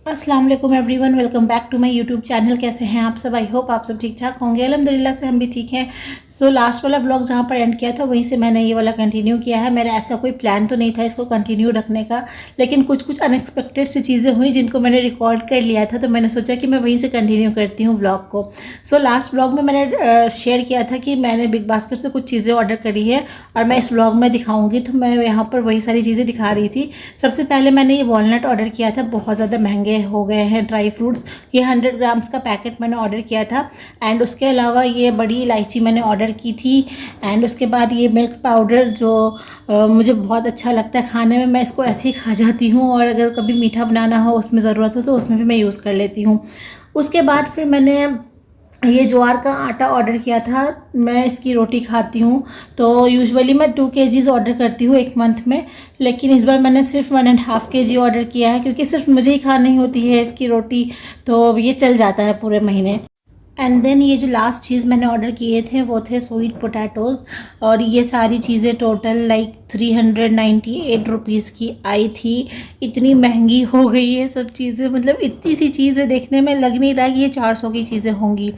अस्सलाम वालेकुम everyone, welcome back to my YouTube channel. कैसे हैं आप सब? आई होप आप सब ठीक ठाक होंगे। अल्हम्दुलिल्लाह से हम भी ठीक हैं। सो लास्ट वाला ब्लॉग जहाँ पर एंड किया था वहीं से मैंने ये वाला कंटिन्यू किया है। मेरा ऐसा कोई प्लान तो नहीं था इसको कंटिन्यू रखने का, लेकिन कुछ कुछ अनएक्सपेक्टेड सी चीज़ें हुई जिनको मैंने रिकॉर्ड कर लिया था, तो मैंने सोचा कि मैं वहीं से कंटिन्यू करती हूँ ब्लॉग को। सो लास्ट ब्लॉग में मैंने शेयर किया था कि मैंने बिग बास्केट से कुछ चीज़ें ऑर्डर करी है और मैं इस ब्लॉग में दिखाऊँगी, तो मैं यहाँ पर वही सारी चीज़ें दिखा रही थी। सबसे पहले मैंने ये वॉलनट ऑर्डर किया था, बहुत ज़्यादा महंगे हो गए हैं ड्राई फ्रूट्स। ये 100 ग्राम्स का पैकेट मैंने ऑर्डर किया था। एंड उसके अलावा ये बड़ी इलायची मैंने ऑर्डर की थी। एंड उसके बाद ये मिल्क पाउडर जो मुझे बहुत अच्छा लगता है खाने में, मैं इसको ऐसे ही खा जाती हूँ, और अगर कभी मीठा बनाना हो उसमें ज़रूरत हो तो उसमें भी मैं यूज़ कर लेती हूँ। उसके बाद फिर मैंने ये ज्वार का आटा ऑर्डर किया था। मैं इसकी रोटी खाती हूँ, तो यूजुअली मैं 2 केजीज़ ऑर्डर करती हूँ एक मंथ में, लेकिन इस बार मैंने सिर्फ 1.5 केजी ऑर्डर किया है, क्योंकि सिर्फ मुझे ही खानी होती है इसकी रोटी, तो ये चल जाता है पूरे महीने। एंड देन ये जो लास्ट चीज़ मैंने ऑर्डर किए थे वो थे स्वीट पोटैटोज़, और ये सारी चीज़ें टोटल लाइक 398 रुपीज़ की आई थी। इतनी महंगी हो गई है सब चीज़ें, मतलब इतनी सी चीज़ें देखने में लग नहीं रहा कि ये 400 की चीज़ें होंगी।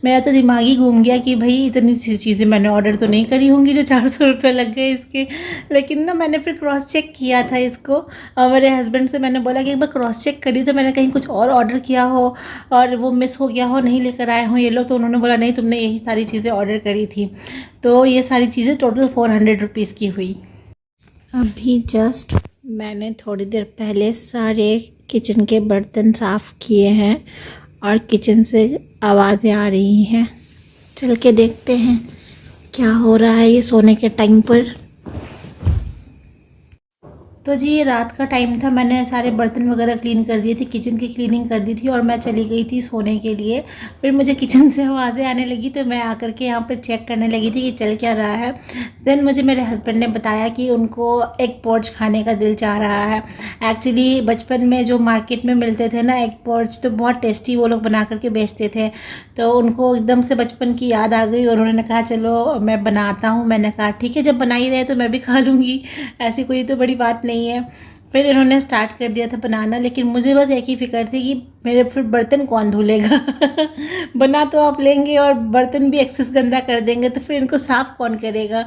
मेरा तो दिमाग ही घूम गया कि भाई इतनी सी चीज़ें मैंने ऑर्डर तो नहीं करी होंगी जो 400 रुपये लग गए इसके। लेकिन ना मैंने फिर क्रॉस चेक किया था इसको, और मेरे हस्बैंड से मैंने बोला कि एक बार क्रॉस चेक करी तो मैंने कहीं कुछ और ऑर्डर किया हो और वो मिस हो गया हो, नहीं लेकर आए हो ये लोग। तो उन्होंने बोला नहीं, तुमने यही सारी चीज़ें ऑर्डर करी थी। तो ये सारी चीज़ें टोटल 400 रुपीज़ की हुई। अभी जस्ट मैंने थोड़ी देर पहले सारे किचन के बर्तन साफ़ किए हैं और किचन से आवाज़ें आ रही हैं। चल के देखते हैं क्या हो रहा है ये सोने के टाइम पर। तो जी ये रात का टाइम था, मैंने सारे बर्तन वगैरह क्लीन कर दिए थे, किचन की क्लीनिंग कर दी थी और मैं चली गई थी सोने के लिए। फिर मुझे किचन से आवाज़ें आने लगी, तो मैं आकर के यहाँ पर चेक करने लगी थी कि चल क्या रहा है। देन मुझे मेरे हस्बैंड ने बताया कि उनको एग पोर्च खाने का दिल चाह रहा है। एक्चुअली बचपन में जो मार्केट में मिलते थे ना एग पोर्च, तो बहुत टेस्टी वो लोग बना करके बेचते थे, तो उनको एकदम से बचपन की याद आ गई और उन्होंने कहा चलो मैं बनाता हूँ। मैंने कहा ठीक है, जब बना ही रहे तो मैं भी खा लूँगी, ऐसी कोई तो बड़ी बात नहीं है। फिर इन्होंने स्टार्ट कर दिया था बनाना, लेकिन मुझे बस एक ही फिक्र थी कि मेरे फिर बर्तन कौन धुलेगा। बना तो आप लेंगे और बर्तन भी एक्सेस गंदा कर देंगे, तो फिर इनको साफ़ कौन करेगा।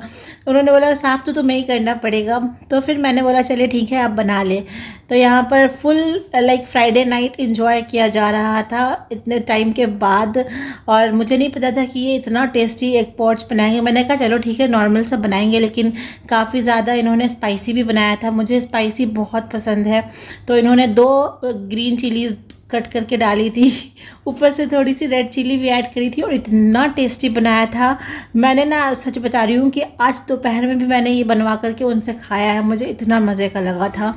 उन्होंने बोला साफ़ तो तुम्हें ही करना पड़ेगा। तो फिर मैंने बोला चले ठीक है आप बना ले। तो यहाँ पर full like Friday night enjoy किया जा रहा था इतने टाइम के बाद, और मुझे नहीं पता था कि ये इतना टेस्टी एग पोर्च बनाएंगे। मैंने कहा चलो ठीक है नॉर्मल सा बनाएंगे, लेकिन काफ़ी ज़्यादा इन्होंने स्पाइसी भी बनाया था। मुझे स्पाइसी बहुत पसंद है, तो इन्होंने 2 ग्रीन चिलीज़ कट करके डाली थी, ऊपर से थोड़ी सी रेड चिली भी ऐड करी थी, और इतना टेस्टी बनाया था। मैंने ना सच बता रही हूँ कि आज दोपहर में भी मैंने ये बनवा करके उनसे खाया है, मुझे इतना मज़े का लगा था।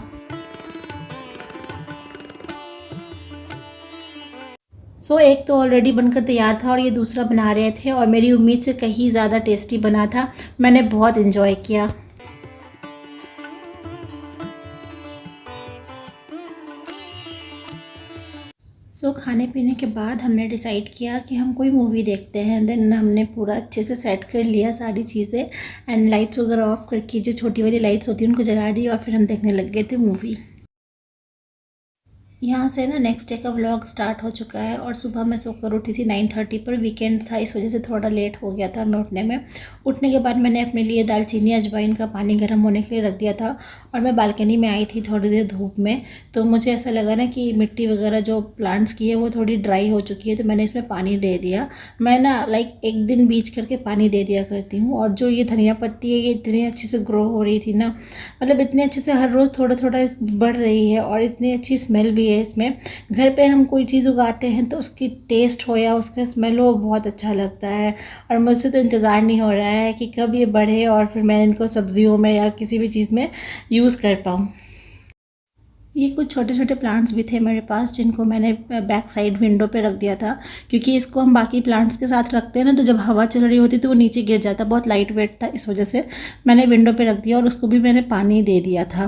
एक तो ऑलरेडी बनकर तैयार था और ये दूसरा बना रहे थे, और मेरी उम्मीद से कहीं ज़्यादा टेस्टी बना था। मैंने बहुत इन्जॉय किया। खाने पीने के बाद हमने डिसाइड किया कि हम कोई मूवी देखते हैं। देन हमने पूरा अच्छे से सेट कर लिया सारी चीज़ें, एंड लाइट्स वगैरह ऑफ करके जो छोटी वाली लाइट्स होती हैं उनको जला दी, और फिर हम देखने लग गए थे मूवी। यहाँ से ना नेक्स्ट डे का व्लॉग स्टार्ट हो चुका है, और सुबह मैं सोकर उठी थी 9:30 पर। वीकेंड था इस वजह से थोड़ा लेट हो गया था मैं उठने में। उठने के बाद मैंने अपने लिए दालचीनी अजवाइन का पानी गर्म होने के लिए रख दिया था, और मैं बालकनी में आई थी थोड़ी देर धूप में। तो मुझे ऐसा लगा ना कि मिट्टी वगैरह जो प्लांट्स की है वो थोड़ी ड्राई हो चुकी है, तो मैंने इसमें पानी दे दिया। मैं ना लाइक एक दिन बीच करके पानी दे दिया करती हूँ। और जो ये धनिया पत्ती है ये इतनी अच्छे से ग्रो हो रही थी ना, मतलब इतने अच्छे से हर रोज़ थोड़ा थोड़ा बढ़ रही है, और इतनी अच्छी स्मेल भी है इसमें। घर पे हम कोई चीज़ उगाते हैं तो उसकी टेस्ट हो या उसका स्मेल हो बहुत अच्छा लगता है, और मुझसे तो इंतज़ार नहीं हो रहा है कि कब ये बढ़े और फिर मैं इनको सब्जियों में या किसी भी चीज़ में यूज़ कर पाऊँ। ये कुछ छोटे छोटे प्लांट्स भी थे मेरे पास, जिनको मैंने बैक साइड विंडो पे रख दिया था, क्योंकि इसको हम बाकी प्लांट्स के साथ रखते हैं ना, तो जब हवा चल रही होती तो वो नीचे गिर जाता, बहुत लाइट वेट था, इस वजह से मैंने विंडो पे रख दिया, और उसको भी मैंने पानी दे दिया था।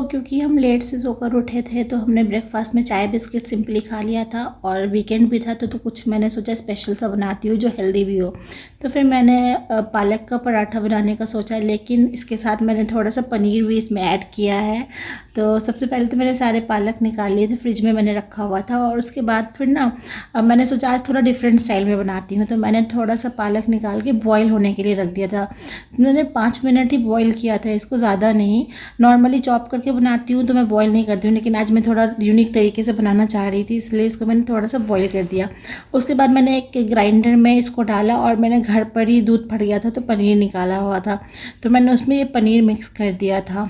क्योंकि हम लेट से सोकर उठे थे तो हमने ब्रेकफास्ट में चाय बिस्किट सिंपली खा लिया था और वीकेंड भी था तो कुछ मैंने सोचा स्पेशल सा बनाती हूँ जो हेल्दी भी हो। तो फिर मैंने पालक का पराठा बनाने का सोचा, लेकिन इसके साथ मैंने थोड़ा सा पनीर भी इसमें ऐड किया है। तो सबसे पहले तो मैंने सारे पालक निकाल लिए थे, फ्रिज में मैंने रखा हुआ था, और उसके बाद फिर ना मैंने सोचा आज थोड़ा डिफरेंट स्टाइल में बनाती हूँ। तो मैंने थोड़ा सा पालक निकाल के बॉईल होने के लिए रख दिया था। मैंने 5 मिनट ही बॉईल किया था इसको, ज़्यादा नहीं। नॉर्मली चॉप करके बनाती हूँ तो मैं बॉईल नहीं करती हूँ, लेकिन आज मैं थोड़ा यूनिक तरीके से बनाना चाह रही थी, इसलिए इसको मैंने थोड़ा सा बॉईल कर दिया। उसके बाद मैंने एक ग्राइंडर में इसको डाला और मैंने घर पर ही दूध फट गया था तो पनीर निकाला हुआ था, तो मैंने उसमें ये पनीर मिक्स कर दिया था।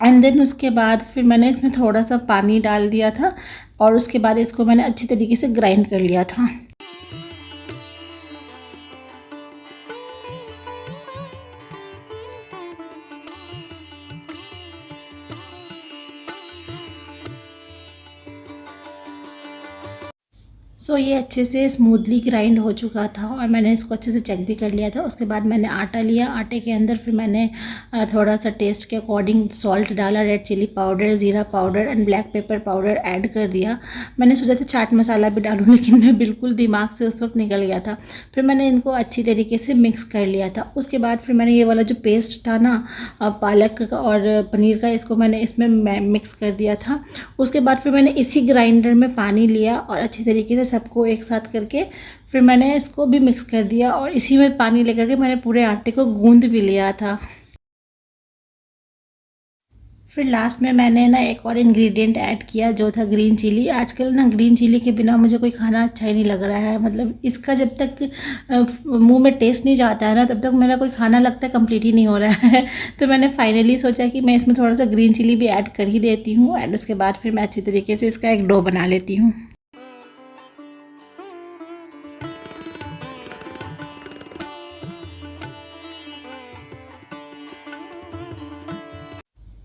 एंड देन उसके बाद फिर मैंने इसमें थोड़ा सा पानी डाल दिया था और उसके बाद इसको मैंने अच्छी तरीके से ग्राइंड कर लिया था। ये अच्छे से स्मूथली ग्राइंड हो चुका था और मैंने इसको अच्छे से चेक भी कर लिया था। उसके बाद मैंने आटा लिया, आटे के अंदर फिर मैंने थोड़ा सा टेस्ट के अकॉर्डिंग सॉल्ट डाला, रेड चिली पाउडर, ज़ीरा powder and black pepper powder add कर दिया। मैंने सोचा था चाट मसाला भी डालूँ, लेकिन मैं बिल्कुल दिमाग से उस वक्त निकल गया था। फिर मैंने इनको अच्छी तरीके से मिक्स कर लिया था। उसके बाद फिर मैंने ये वाला जो पेस्ट था ना पालक का और पनीर का, इसको मैंने इसमें मिक्स कर दिया था। उसके बाद फिर मैंने इसी ग्राइंडर में पानी लिया और अच्छी तरीके से सबको एक साथ करके फिर मैंने इसको भी मिक्स कर दिया और इसी में पानी लेकर के मैंने पूरे आटे को गूंद भी लिया था। फिर लास्ट में मैंने ना एक और इंग्रेडिएंट ऐड किया जो था ग्रीन चिली। आजकल ना ग्रीन चिली के बिना मुझे कोई खाना अच्छा ही नहीं लग रहा है, मतलब इसका जब तक मुंह में टेस्ट नहीं जाता है ना तब तक मेरा कोई खाना लगता है कंप्लीट ही नहीं हो रहा है। तो मैंने फाइनली सोचा कि मैं इसमें थोड़ा सा ग्रीन चिली भी ऐड कर ही देती हूँ एंड उसके बाद फिर मैं अच्छी तरीके से इसका एक डो बना लेती हूँ।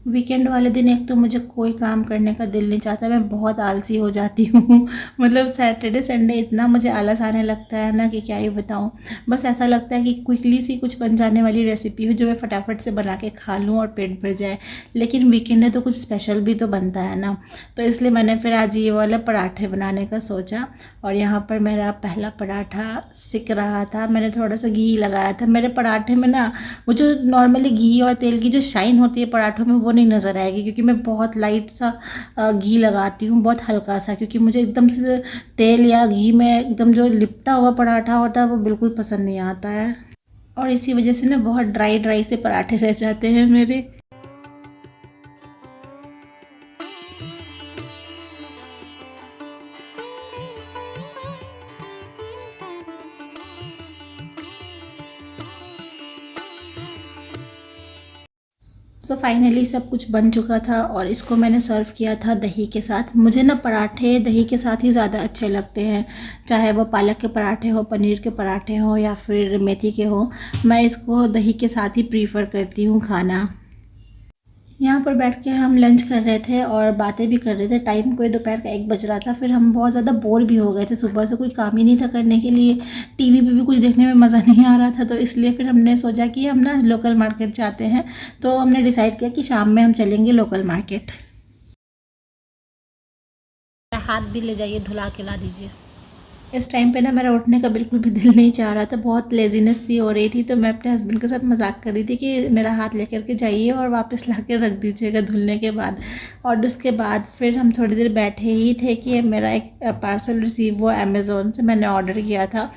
वीकेंड वाले दिन एक तो मुझे कोई काम करने का दिल नहीं चाहता, मैं बहुत आलसी हो जाती हूँ। मतलब सैटरडे संडे इतना मुझे आलस आने लगता है ना कि क्या ही बताऊँ। बस ऐसा लगता है कि क्विकली सी कुछ बन जाने वाली रेसिपी हो जो मैं फटाफट से बना के खा लूँ और पेट भर जाए। लेकिन वीकेंड है तो कुछ स्पेशल भी तो बनता है ना, तो इसलिए मैंने फिर आज ये वाला पराठे बनाने का सोचा। और यहाँ पर मेरा पहला पराठा सिक रहा था, मैंने थोड़ा सा घी लगाया था। मेरे पराठे में ना वो जो नॉर्मली घी और तेल की जो शाइन होती है पराठों में वो नहीं नज़र आएगी, क्योंकि मैं बहुत लाइट सा घी लगाती हूँ, बहुत हल्का सा, क्योंकि मुझे एकदम से तेल या घी में एकदम जो लिपटा हुआ पराठा होता है वो बिल्कुल पसंद नहीं आता है। और इसी वजह से ना बहुत ड्राई ड्राई से पराठे रह जाते हैं मेरे। फाइनली सब कुछ बन चुका था और इसको मैंने सर्व किया था दही के साथ। मुझे ना पराठे दही के साथ ही ज़्यादा अच्छे लगते हैं, चाहे वो पालक के पराठे हो, पनीर के पराठे हो या फिर मेथी के हो। मैं इसको दही के साथ ही प्रीफर करती हूँ खाना। यहाँ पर बैठ के हम लंच कर रहे थे और बातें भी कर रहे थे। टाइम कोई दोपहर का 1 बज रहा था। फिर हम बहुत ज़्यादा बोर भी हो गए थे, सुबह से कोई काम ही नहीं था करने के लिए, टीवी पे भी कुछ देखने में मज़ा नहीं आ रहा था। तो इसलिए फिर हमने सोचा कि हम ना लोकल मार्केट जाते हैं। तो हमने डिसाइड किया कि शाम में हम चलेंगे लोकल मार्केट। हाथ भी ले जाइए, धुला के ला दीजिए। इस टाइम पे ना मेरा उठने का बिल्कुल भी दिल नहीं चाह रहा था, बहुत लेजीनेस सी हो रही थी। तो मैं अपने हस्बैंड के साथ मजाक कर रही थी कि मेरा हाथ लेकर के जाइए और वापस ला के रख दीजिएगा धुलने के बाद। और उसके बाद फिर हम थोड़ी देर बैठे ही थे कि मेरा एक पार्सल रिसीव हुआ अमेज़ोन से, मैंने ऑर्डर किया था।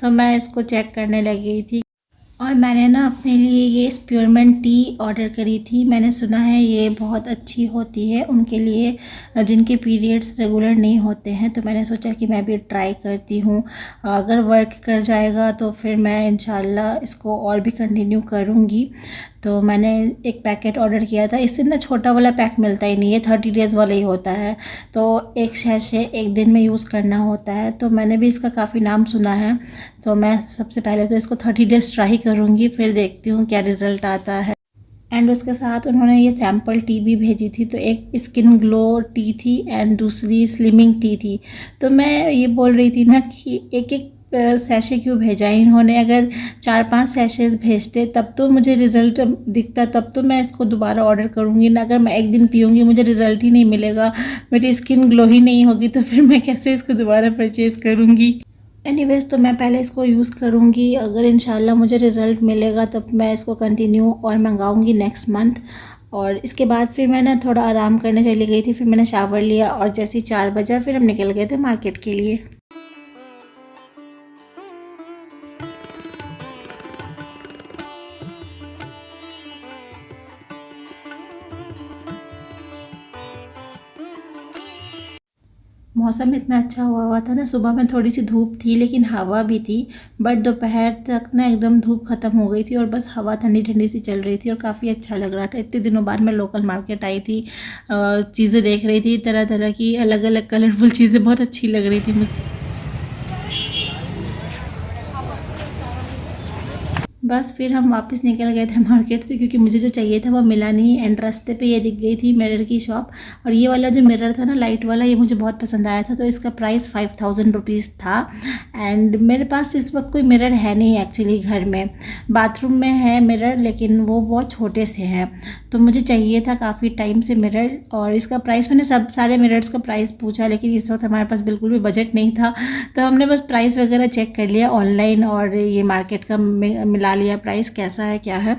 तो मैं इसको चेक करने लगी थी और मैंने ना अपने लिए ये स्पीयरमिंट टी ऑर्डर करी थी। मैंने सुना है ये बहुत अच्छी होती है उनके लिए जिनके पीरियड्स रेगुलर नहीं होते हैं। तो मैंने सोचा कि मैं भी ट्राई करती हूँ, अगर वर्क कर जाएगा तो फिर मैं इंशाल्लाह इसको और भी कंटिन्यू करूँगी। तो मैंने एक पैकेट ऑर्डर किया था। इससे ना छोटा वाला पैक मिलता ही नहीं है, 30 डेज़ वाला ही होता है। तो एक सैशे 1 दिन में यूज़ करना होता है। तो मैंने भी इसका काफ़ी नाम सुना है, तो मैं सबसे पहले तो इसको 30 डेज़ ट्राई करूँगी, फिर देखती हूँ क्या रिज़ल्ट आता है। एंड उसके साथ उन्होंने ये सैम्पल टी भी भेजी थी। तो एक स्किन ग्लो टी थी एंड दूसरी स्लिमिंग टी थी। तो मैं ये बोल रही थी ना कि एक एक सैशे क्यों भेजा है इन्होंने। अगर 4-5 सैशेज भेजते तब तो मुझे रिज़ल्ट दिखता, तब तो मैं इसको दोबारा ऑर्डर करूँगी ना। अगर मैं एक दिन पीऊँगी मुझे रिज़ल्ट ही नहीं मिलेगा, मेरी स्किन ग्लो ही नहीं होगी, तो फिर मैं कैसे इसको दोबारा परचेज़ करूँगी। एनीवेज़ तो मैं पहले इसको यूज़ करूँगी, अगर इंशाल्लाह मुझे रिज़ल्ट मिलेगा तब मैं इसको कंटिन्यू और मंगाऊँगी नेक्स्ट मंथ। और इसके बाद फिर मैं ना थोड़ा आराम करने चली गई थी, फिर मैंने शावर लिया और जैसे ही 4 बजा फिर हम निकल गए थे मार्केट के लिए। मौसम इतना अच्छा हुआ था ना, सुबह में थोड़ी सी धूप थी लेकिन हवा भी थी, बट दोपहर तक ना एकदम धूप ख़त्म हो गई थी और बस हवा ठंडी ठंडी सी चल रही थी और काफ़ी अच्छा लग रहा था। इतने दिनों बाद मैं लोकल मार्केट आई थी, चीज़ें देख रही थी, तरह तरह की अलग अलग कलरफुल चीज़ें बहुत अच्छी लग रही थी मुझे। बस फिर हम वापस निकल गए थे मार्केट से, क्योंकि मुझे जो चाहिए था वो मिला नहीं। एंड रास्ते पे ये दिख गई थी मिरर की शॉप, और ये वाला जो मिरर था ना लाइट वाला, ये मुझे बहुत पसंद आया था, तो इसका प्राइस 5000 रुपीज़ था। एंड मेरे पास इस वक्त कोई मिरर है नहीं एक्चुअली घर में, बाथरूम में है मिरर लेकिन वो बहुत छोटे से हैं, तो मुझे चाहिए था काफ़ी टाइम से मिरर। और इसका प्राइस, मैंने सारे मिरर्स का प्राइस पूछा लेकिन इस वक्त हमारे पास बिल्कुल भी बजट नहीं था, तो हमने बस प्राइस वगैरह चेक कर लिया ऑनलाइन और ये मार्केट का मिला लिया प्राइस कैसा है क्या है।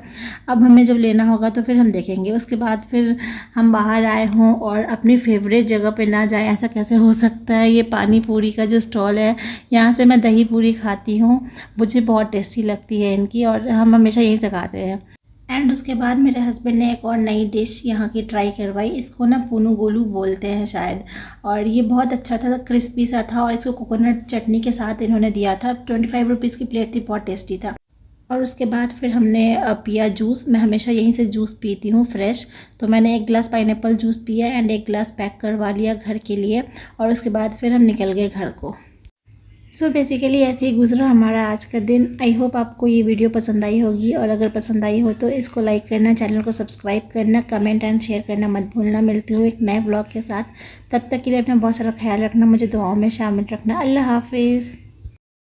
अब हमें जब लेना होगा तो फिर हम देखेंगे। उसके बाद फिर हम बाहर आए हों और अपनी फेवरेट जगह पे ना जाए, ऐसा कैसे हो सकता है। ये पानी पूरी का जो स्टॉल है, यहाँ से मैं दही पूरी खाती हूँ, मुझे बहुत टेस्टी लगती है इनकी, और हम हमेशा यहीं से खाते हैं। एंड उसके बाद मेरे हस्बैंड ने एक और नई डिश यहाँ की ट्राई करवाई, इसको ना पुनु गोलू बोलते हैं शायद, और ये बहुत अच्छा था, क्रिस्पी सा था, और इसको कोकोनट चटनी के साथ इन्होंने दिया था। 25 रुपीज़ की प्लेट थी, बहुत टेस्टी था। और उसके बाद फिर हमने पिया जूस। मैं हमेशा यहीं से जूस पीती हूँ फ्रेश, तो मैंने 1 गिलास पाइनएप्पल जूस पिया एंड 1 गिलास पैक करवा लिया घर के लिए, और उसके बाद फिर हम निकल गए घर को। सो बेसिकली ऐसे ही गुजरा हमारा आज का दिन। आई होप आपको ये वीडियो पसंद आई होगी, और अगर पसंद आई हो तो इसको लाइक करना, चैनल को सब्सक्राइब करना, कमेंट एंड शेयर करना मत भूलना। मिलती हूँ एक नए ब्लॉग के साथ, तब तक के लिए अपना बहुत सारा ख्याल रखना, मुझे दुआओं में शामिल रखना। अल्लाह हाफिज़।